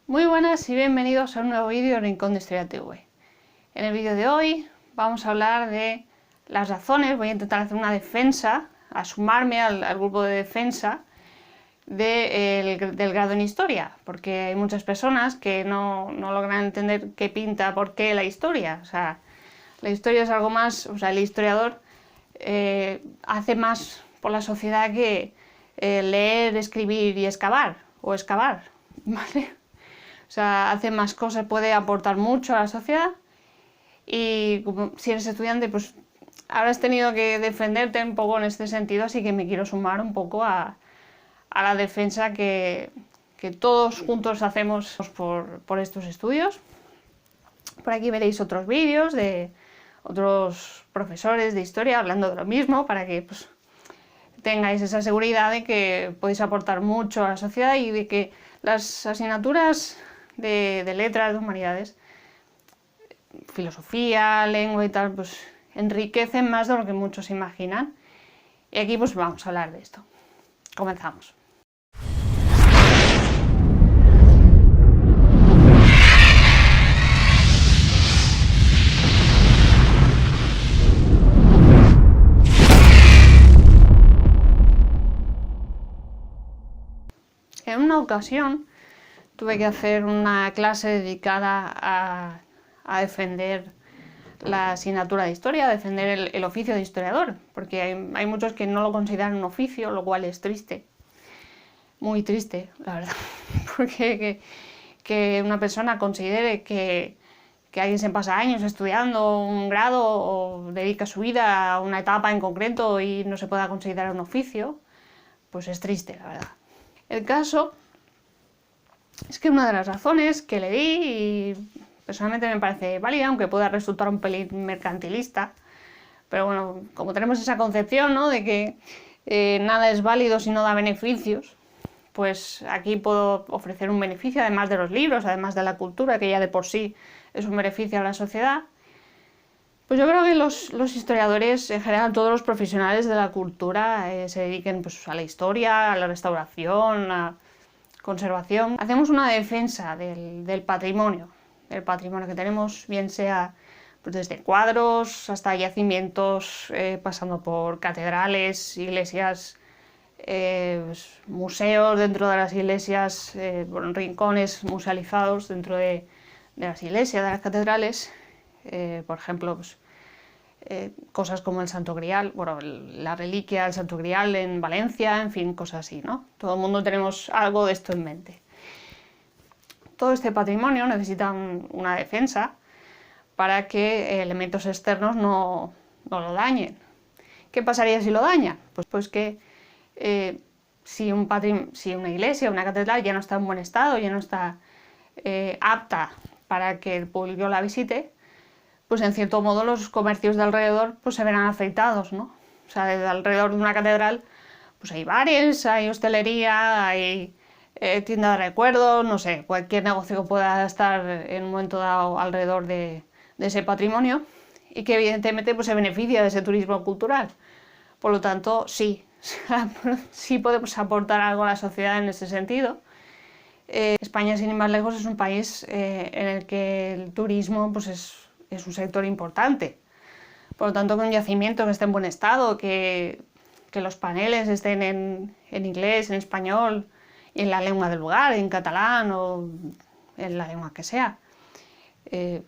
Muy buenas y bienvenidos a un nuevo vídeo de Rincón de Historia TV. En el vídeo de hoy vamos a hablar de las razones, voy a intentar hacer una defensa, a sumarme al grupo de defensa del grado en Historia, porque hay muchas personas que no logran entender qué pinta, por qué la historia. O sea, la historia es algo más, o sea, el historiador hace más por la sociedad que leer, escribir y excavar, ¿vale? O sea, hace más cosas, puede aportar mucho a la sociedad y como si eres estudiante, pues habrás tenido que defenderte un poco en este sentido, así que me quiero sumar un poco a la defensa que todos juntos hacemos por estos estudios. Por aquí veréis otros vídeos de otros profesores de historia hablando de lo mismo, para que pues, tengáis esa seguridad de que podéis aportar mucho a la sociedad y de que las asignaturas de letras, de humanidades, filosofía, lengua y tal, pues enriquecen más de lo que muchos imaginan. Y aquí pues vamos a hablar de esto. Comenzamos. En una ocasión tuve que hacer una clase dedicada a defender la asignatura de historia, a defender el oficio de historiador, porque hay muchos que no lo consideran un oficio, lo cual es triste, muy triste, la verdad, porque que una persona considere que alguien se pasa años estudiando un grado o dedica su vida a una etapa en concreto y no se pueda considerar un oficio, pues es triste, la verdad. El caso es que una de las razones que le di, y personalmente me parece válida, aunque pueda resultar un pelín mercantilista, pero bueno, como tenemos esa concepción, ¿no?, de que nada es válido si no da beneficios, pues aquí puedo ofrecer un beneficio, además de los libros, además de la cultura, que ya de por sí es un beneficio a la sociedad. Pues yo creo que los historiadores, en general todos los profesionales de la cultura, se dediquen pues, a la historia, a la restauración, a conservación. Hacemos una defensa del patrimonio que tenemos, bien sea pues, desde cuadros hasta yacimientos, pasando por catedrales, iglesias, pues, museos dentro de las iglesias, rincones musealizados dentro de las iglesias, de las catedrales. Por ejemplo, pues, cosas como el Santo Grial, bueno, la reliquia del Santo Grial en Valencia, en fin, cosas así, ¿no? Todo el mundo tenemos algo de esto en mente. Todo este patrimonio necesita una defensa para que elementos externos no lo dañen. ¿Qué pasaría si lo dañan? Pues que si una iglesia, una catedral ya no está en buen estado, ya no está apta para que el público la visite, pues en cierto modo los comercios de alrededor pues se verán afectados, ¿no? O sea, alrededor de una catedral pues hay bares, hay hostelería, hay tienda de recuerdos, no sé, cualquier negocio que pueda estar en un momento dado alrededor de ese patrimonio y que evidentemente pues se beneficia de ese turismo cultural. Por lo tanto, sí, sí podemos aportar algo a la sociedad en ese sentido. España, sin ir más lejos, es un país en el que el turismo pues es un sector importante. Por lo tanto, que un yacimiento que esté en buen estado, que los paneles estén en inglés, en español, y en la lengua del lugar, en catalán o en la lengua que sea. Que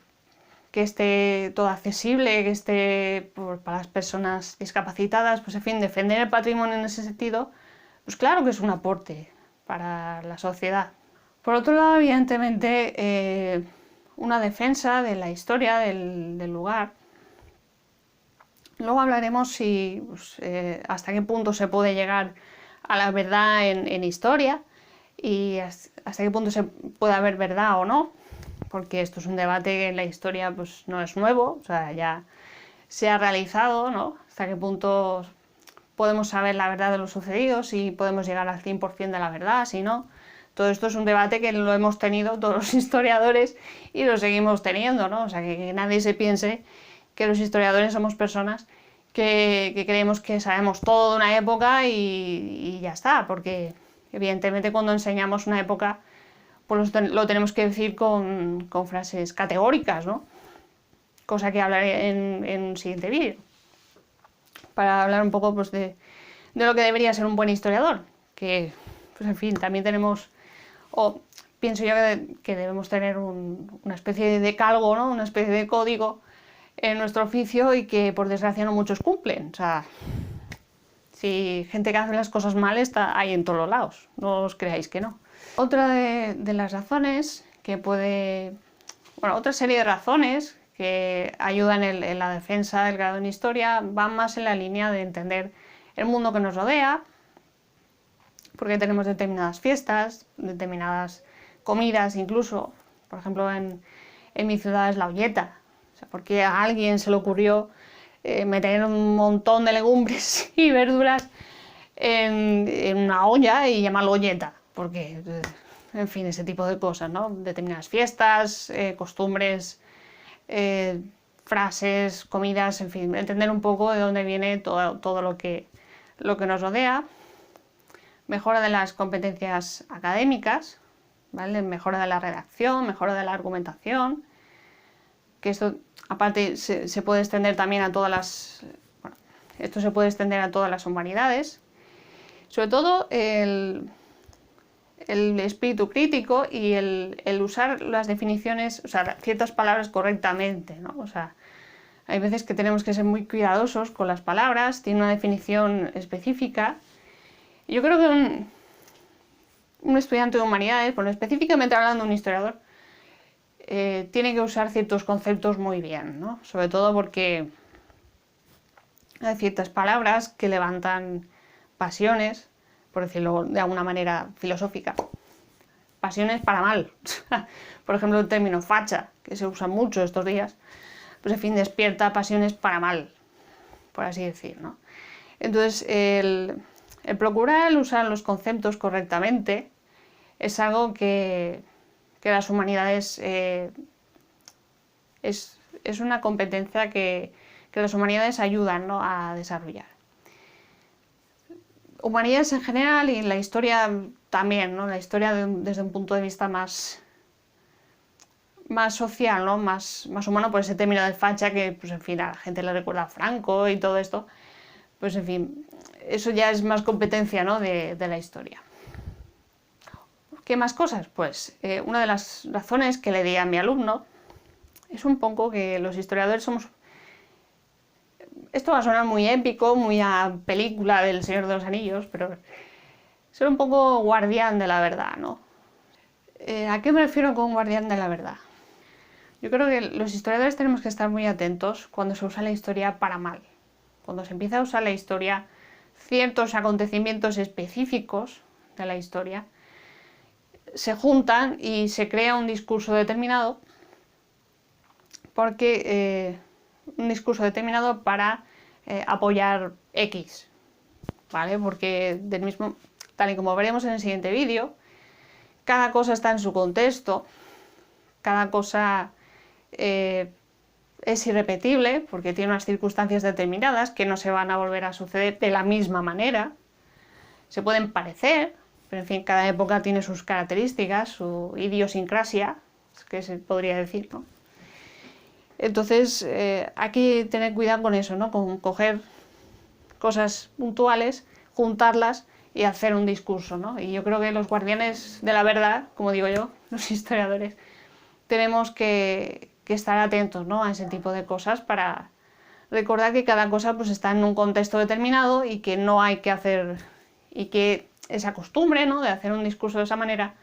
esté todo accesible, que esté para las personas discapacitadas, pues en fin, defender el patrimonio en ese sentido, pues claro que es un aporte para la sociedad. Por otro lado, evidentemente, una defensa de la historia del lugar. Luego hablaremos si hasta qué punto se puede llegar a la verdad en historia y hasta qué punto se puede haber verdad o no, porque esto es un debate que en la historia pues, no es nuevo, o sea, ya se ha realizado, ¿no? Hasta qué punto podemos saber la verdad de lo sucedido, si podemos llegar al 100% de la verdad, si no. Todo esto es un debate que lo hemos tenido todos los historiadores y lo seguimos teniendo, ¿no? O sea, que nadie se piense que los historiadores somos personas que creemos que sabemos todo de una época y ya está, porque evidentemente cuando enseñamos una época pues lo tenemos que decir con frases categóricas, ¿no? Cosa que hablaré en un siguiente vídeo, para hablar un poco pues, de lo que debería ser un buen historiador, que, pues en fin, también tenemos, o pienso yo que debemos tener una especie de decálogo, ¿no? Una especie de código en nuestro oficio y que por desgracia no muchos cumplen. O sea, si gente que hace las cosas mal está ahí en todos los lados, no os creáis que no. Otra de las razones que puede... Bueno, otra serie de razones que ayudan en la defensa del grado en historia van más en la línea de entender el mundo que nos rodea, porque tenemos determinadas fiestas, determinadas comidas incluso. Por ejemplo, en mi ciudad es la olleta. O sea, porque a alguien se le ocurrió meter un montón de legumbres y verduras en una olla y llamarlo olleta, porque, en fin, ese tipo de cosas, ¿no? Determinadas fiestas, costumbres, frases, comidas, en fin, entender un poco de dónde viene todo lo que nos rodea. Mejora de las competencias académicas, ¿vale? Mejora de la redacción, mejora de la argumentación, que esto aparte se puede extender también a todas las... Bueno, esto se puede extender a todas las humanidades. Sobre todo el espíritu crítico y el usar las definiciones, o sea, ciertas palabras correctamente, ¿no? O sea, hay veces que tenemos que ser muy cuidadosos con las palabras, tiene una definición específica. Yo creo que un estudiante de humanidades, bueno, específicamente hablando de un historiador, tiene que usar ciertos conceptos muy bien, ¿no? Sobre todo porque hay ciertas palabras que levantan pasiones, por decirlo de alguna manera filosófica, pasiones para mal. Por ejemplo, el término facha, que se usa mucho estos días, pues en fin, despierta pasiones para mal, por así decir, ¿no? Entonces, el procurar usar los conceptos correctamente es algo que las humanidades es una competencia que las humanidades ayudan, ¿no?, a desarrollar. Humanidades en general y la historia también, ¿no? La historia desde un punto de vista más social, ¿no? Más humano, por ese término del facha que, pues en fin, a la gente le recuerda a Franco y todo esto. Pues en fin, eso ya es más competencia, ¿no?, de la historia. ¿Qué más cosas? Pues una de las razones que le di a mi alumno es un poco que los historiadores somos... Esto va a sonar muy épico, muy a película del Señor de los Anillos, pero ser un poco guardián de la verdad, ¿no? ¿A qué me refiero con guardián de la verdad? Yo creo que los historiadores tenemos que estar muy atentos cuando se usa la historia para mal. Cuando se empieza a usar la historia, ciertos acontecimientos específicos de la historia se juntan y se crea un discurso determinado, porque un discurso determinado para apoyar X, ¿vale? Porque del mismo, tal y como veremos en el siguiente vídeo, cada cosa está en su contexto, cada cosa es irrepetible porque tiene unas circunstancias determinadas que no se van a volver a suceder de la misma manera. Se pueden parecer, pero en fin, cada época tiene sus características, su idiosincrasia, que se podría decir, ¿no? Entonces hay que tener cuidado con eso, ¿no? Con coger cosas puntuales, juntarlas y hacer un discurso, ¿no? Y yo creo que los guardianes de la verdad, como digo yo, los historiadores, tenemos que estar atentos, ¿no?, a ese tipo de cosas para recordar que cada cosa pues, está en un contexto determinado y que no hay que hacer, y que esa costumbre, ¿no?, de hacer un discurso de esa manera,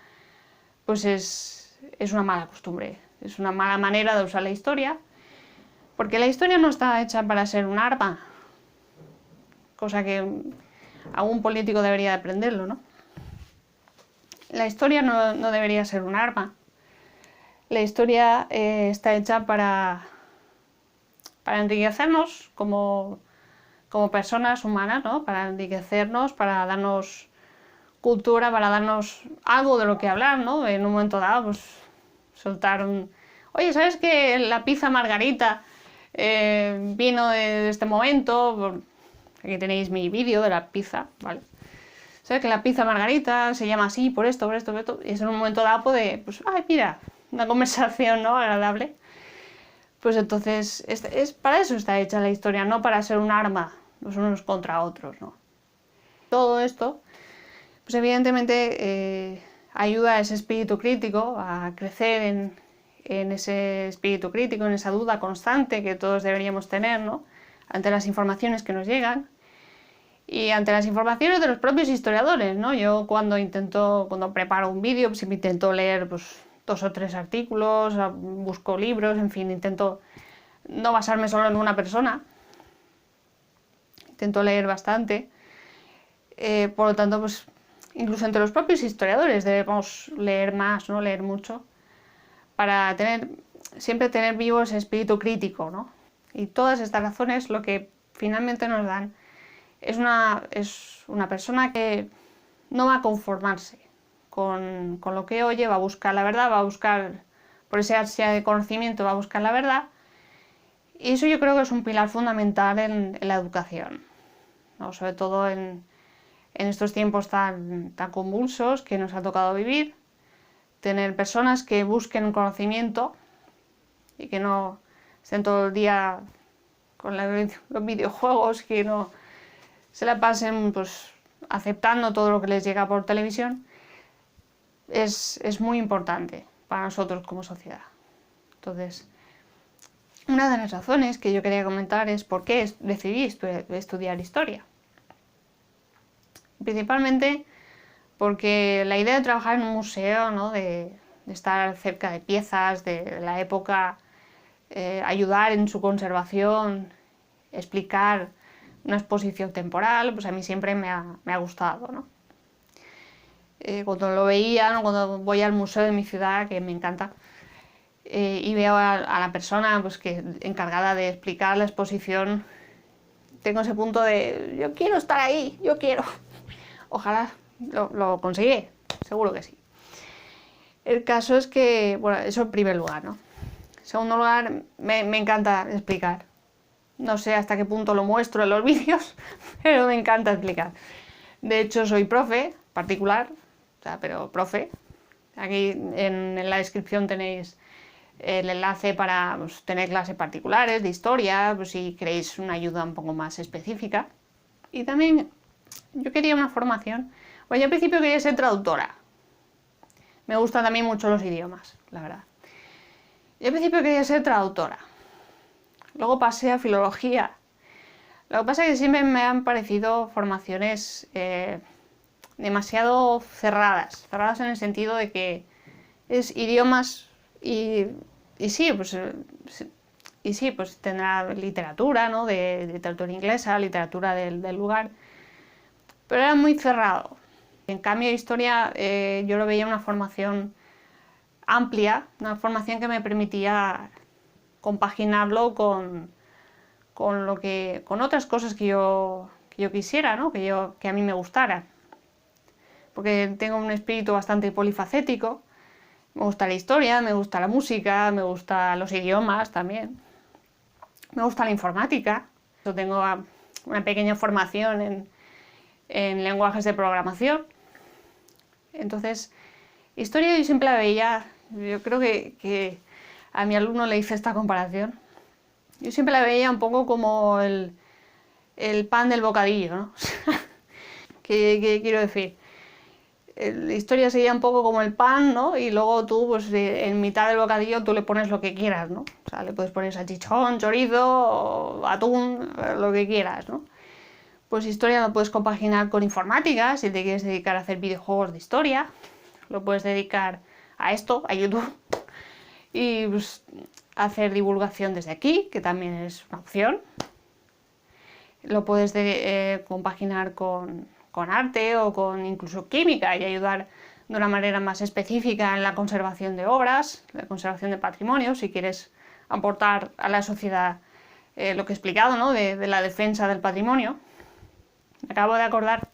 pues es una mala costumbre, es una mala manera de usar la historia, porque la historia no está hecha para ser un arma, cosa que algún político debería aprenderlo, ¿no? La historia no debería ser un arma. La historia está hecha para enriquecernos como personas humanas, ¿no? Para enriquecernos, para darnos cultura, para darnos algo de lo que hablar, ¿no? En un momento dado, pues soltar un... Oye, ¿sabes que la pizza margarita vino de este momento? Aquí tenéis mi vídeo de la pizza, ¿vale? ¿sabes? Que la pizza margarita se llama así por esto, y es en un momento dado de, pues, ay, mira, una conversación, ¿no? Agradable. Pues entonces, para eso está hecha la historia, no para ser un arma los unos contra otros, ¿no? Todo esto, pues evidentemente ayuda a ese espíritu crítico, a crecer en ese espíritu crítico, en esa duda constante que todos deberíamos tener, ¿no? Ante las informaciones que nos llegan y ante las informaciones de los propios historiadores, ¿no? Yo cuando preparo un vídeo, pues intento leer pues, 2 o 3 artículos, busco libros, en fin, intento no basarme solo en una persona, intento leer bastante, por lo tanto, pues incluso entre los propios historiadores debemos leer más, ¿no? Leer mucho, para siempre tener vivo ese espíritu crítico, ¿no? Y todas estas razones lo que finalmente nos dan es una persona que no va a conformarse con lo que oye, va a buscar la verdad, va a buscar, por esa ansia de conocimiento, va a buscar la verdad. Y eso yo creo que es un pilar fundamental en la educación, ¿no? Sobre todo en estos tiempos tan convulsos que nos ha tocado vivir, tener personas que busquen conocimiento y que no estén todo el día con los videojuegos, que no se la pasen pues aceptando todo lo que les llega por televisión, es muy importante para nosotros como sociedad. Entonces, una de las razones que yo quería comentar es por qué decidí estudiar historia. Principalmente porque la idea de trabajar en un museo, ¿no? de estar cerca de piezas de la época, ayudar en su conservación, explicar una exposición temporal, pues a mí siempre me ha gustado, ¿no? Cuando lo veía, ¿no? Cuando voy al museo de mi ciudad, que me encanta, y veo a la persona pues, encargada de explicar la exposición, tengo ese punto de yo quiero estar ahí, yo quiero. Ojalá lo conseguiré, seguro que sí. El caso es que, bueno, eso en primer lugar, ¿no? En segundo lugar, me encanta explicar. No sé hasta qué punto lo muestro en los vídeos, pero me encanta explicar. De hecho, soy profe particular, o sea, pero profe. Aquí en la descripción tenéis el enlace para pues, tener clases particulares de historia, pues, si queréis una ayuda un poco más específica. Y también yo quería una formación. Bueno, yo al principio quería ser traductora. Me gustan también mucho los idiomas, la verdad. Yo al principio quería ser traductora. Luego pasé a filología. Lo que pasa es que siempre me han parecido formaciones demasiado cerradas. Cerradas en el sentido de que es idiomas y sí, pues tendrá literatura, ¿no? De literatura inglesa, literatura del lugar. Pero era muy cerrado. En cambio, historia yo lo veía una formación amplia, una formación que me permitía compaginarlo con otras cosas que yo quisiera, ¿no? que a mí me gustara. Porque tengo un espíritu bastante polifacético. Me gusta la historia, me gusta la música, me gustan los idiomas también. Me gusta la informática. Yo tengo una pequeña formación en lenguajes de programación. Entonces, historia yo siempre la veía, yo creo que a mi alumno le hice esta comparación. Yo siempre la veía un poco como el pan del bocadillo, ¿no? ¿Qué quiero decir? La historia sería un poco como el pan, ¿no? Y luego tú, pues en mitad del bocadillo tú le pones lo que quieras, ¿no? O sea, le puedes poner salchichón, chorizo, atún, lo que quieras, ¿no? Pues historia lo puedes compaginar con informática, si te quieres dedicar a hacer videojuegos de historia. Lo puedes dedicar a esto, a YouTube. Y pues, hacer divulgación desde aquí, que también es una opción. Lo puedes compaginar con arte o con incluso química y ayudar de una manera más específica en la conservación de obras, la conservación de patrimonio, si quieres aportar a la sociedad lo que he explicado, ¿no? de la defensa del patrimonio. Me acabo de acordar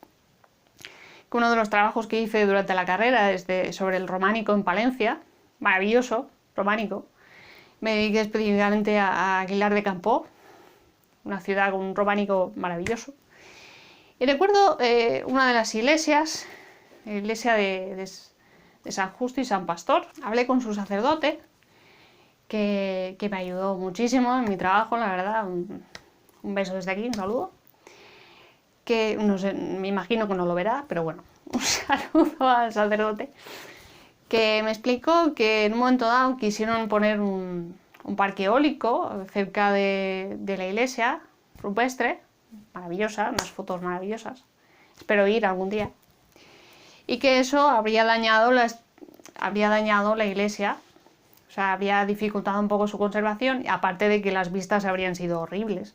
que uno de los trabajos que hice durante la carrera es sobre el románico en Palencia, maravilloso, románico. Me dediqué específicamente a Aguilar de Campoo, una ciudad con un románico maravilloso. Y recuerdo una de las iglesias, la iglesia de San Justo y San Pastor. Hablé con su sacerdote, que me ayudó muchísimo en mi trabajo, la verdad. Un beso desde aquí, un saludo. Que no sé, me imagino que no lo verá, pero bueno, un saludo al sacerdote. Que me explicó que en un momento dado quisieron poner un parque eólico cerca de la iglesia rupestre, maravillosa, unas fotos maravillosas. Espero ir algún día. Y que eso habría dañado la iglesia, o sea, habría dificultado un poco su conservación, aparte de que las vistas habrían sido horribles,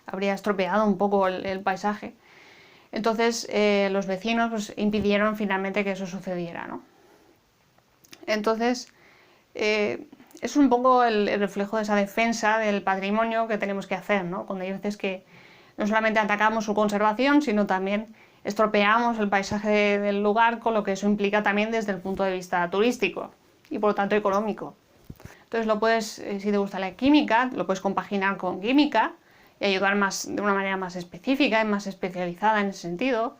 habría estropeado un poco el paisaje. Entonces los vecinos pues, impidieron finalmente que eso sucediera, ¿no? Entonces es un poco el reflejo de esa defensa del patrimonio que tenemos que hacer, ¿no? Cuando hay veces que no solamente atacamos su conservación, sino también estropeamos el paisaje del lugar, con lo que eso implica también desde el punto de vista turístico y por lo tanto económico. Entonces lo puedes, si te gusta la química, lo puedes compaginar con química y ayudar de una manera más específica y más especializada en ese sentido.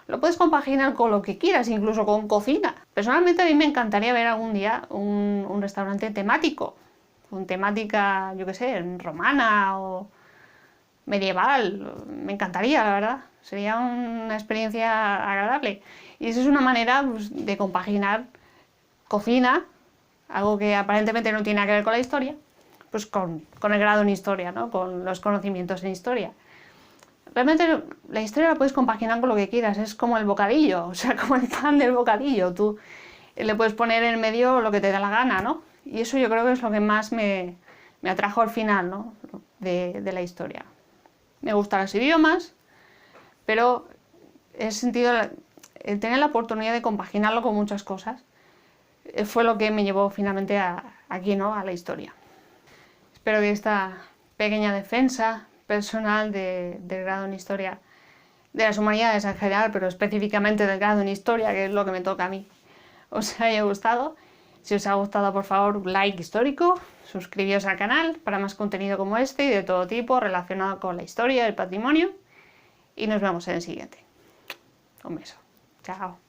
Lo puedes compaginar con lo que quieras, incluso con cocina. Personalmente a mí me encantaría ver algún día un restaurante temático, con temática, yo qué sé, romana o medieval. Me encantaría, la verdad. Sería una experiencia agradable. Y eso es una manera pues, de compaginar cocina, algo que aparentemente no tiene nada que ver con la historia, pues con el grado en historia, ¿no? Con los conocimientos en historia. Realmente la historia la puedes compaginar con lo que quieras, es como el bocadillo, o sea, como el pan del bocadillo. Tú le puedes poner en medio lo que te da la gana, ¿no? Y eso yo creo que es lo que más me atrajo al final, ¿no? de la historia. Me gustan los idiomas, pero he sentido el tener la oportunidad de compaginarlo con muchas cosas fue lo que me llevó finalmente aquí, ¿no? A la historia. Espero que esta pequeña defensa personal del grado en historia, de las humanidades en general, pero específicamente del grado en historia, que es lo que me toca a mí, os haya gustado. Si os ha gustado, por favor, un like histórico, suscribíos al canal para más contenido como este y de todo tipo relacionado con la historia y el patrimonio. Y nos vemos en el siguiente. Un beso. Chao.